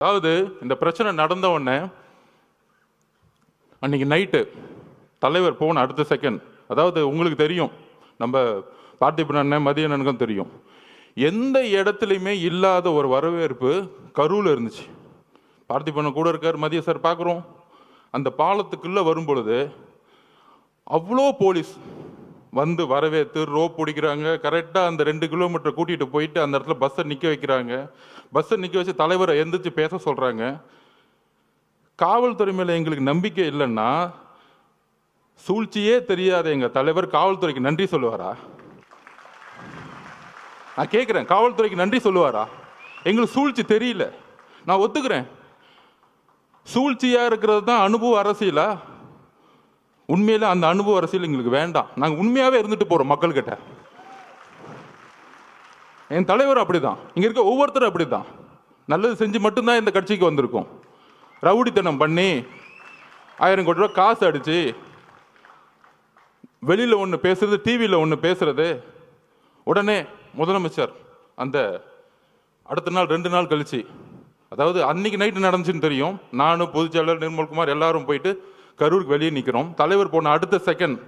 அதாவது இந்த பிரச்சனை நடந்த உடனே அன்னைக்கு நைட்டு தலைவர் போன அடுத்த செகண்ட், அதாவது உங்களுக்கு தெரியும், நம்ம பார்த்திபன் அண்ணன் மதியண்ணனுக்கும் தெரியும், எந்த இடத்துலையுமே இல்லாத ஒரு வரவேற்பு கரூரில் இருந்துச்சு. பார்த்திபன் கூட இருக்கார், மதிய சார் பார்க்குறோம். அந்த பாலத்துக்குள்ளே வரும் பொழுது அவ்வளோ போலீஸ் வந்து வரவேற்று ரோப் பிடிக்கிறாங்க. கரெக்டாக அந்த 2 கிலோமீட்டர் கூட்டிகிட்டு போயிட்டு அந்த இடத்துல பஸ்ஸை நிற்க வைக்கிறாங்க. பஸ்ஸை நிற்க வச்சு தலைவரை எந்திரிச்சு பேச சொல்கிறாங்க. காவல்துறை மேலே எங்களுக்கு நம்பிக்கை இல்லைன்னா சூழ்ச்சியே தெரியாத எங்கள் தலைவர் காவல்துறைக்கு நன்றி சொல்லுவாரா? நான் கேட்குறேன், காவல்துறைக்கு நன்றி சொல்லுவாரா? எங்களுக்கு சூழ்ச்சி தெரியல, நான் ஒத்துக்கிறேன். சூழ்ச்சியாக இருக்கிறது தான் அனுபவ அரசியலா? உண்மையில அந்த அனுபவ அரசியல் எங்களுக்கு வேண்டாம். நாங்கள் உண்மையாகவே இருந்துட்டு போகிறோம் மக்கள்கிட்ட. என் தலைவர் அப்படிதான், இங்கே இருக்க ஒவ்வொருத்தரும் அப்படிதான். நல்லது செஞ்சு மட்டும்தான் இந்த கட்சிக்கு வந்திருக்கோம். ரவுடித்தனம் பண்ணி 1000 கோடி ரூபா காசு அடிச்சு வெளியில் ஒன்று பேசுறது, டிவியில் ஒன்று பேசுறது, உடனே முதலமைச்சர் அந்த அடுத்த நாள் 2 நாள் கழிச்சு, அதாவது அன்னைக்கு நைட்டு நடந்துச்சுன்னு தெரியும், நானும் பொதுச்செயலாளர் நிர்மல்குமார் எல்லாரும் போயிட்டு கரூருக்கு வெளியே நிற்கிறோம். தலைவர் போன அடுத்த செகண்ட்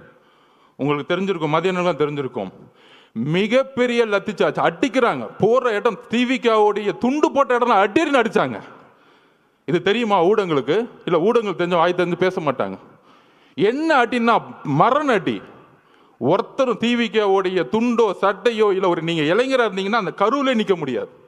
உங்களுக்கு தெரிஞ்சிருக்கும், மதியானம் தெரிஞ்சிருக்கும், மிகப்பெரிய லத்திச்சாச்சு அடிக்கிறாங்க. போற இடம் திவிகாவுடைய துண்டு போட்ட இடம் அடின்னு அடிச்சாங்க. இது தெரியுமா ஊடகங்களுக்கு? இல்லை, ஊடகங்கள் தெரிஞ்ச வாய் தெரிஞ்சு பேச மாட்டாங்க. என்ன அடின்னா மரண அடி. ஒருத்தரும் திவிகாவுடைய துண்டோ சட்டையோ இல்லை, ஒரு நீங்க இளைஞராக இருந்தீங்கன்னா அந்த கரூரில் நிற்க முடியாது.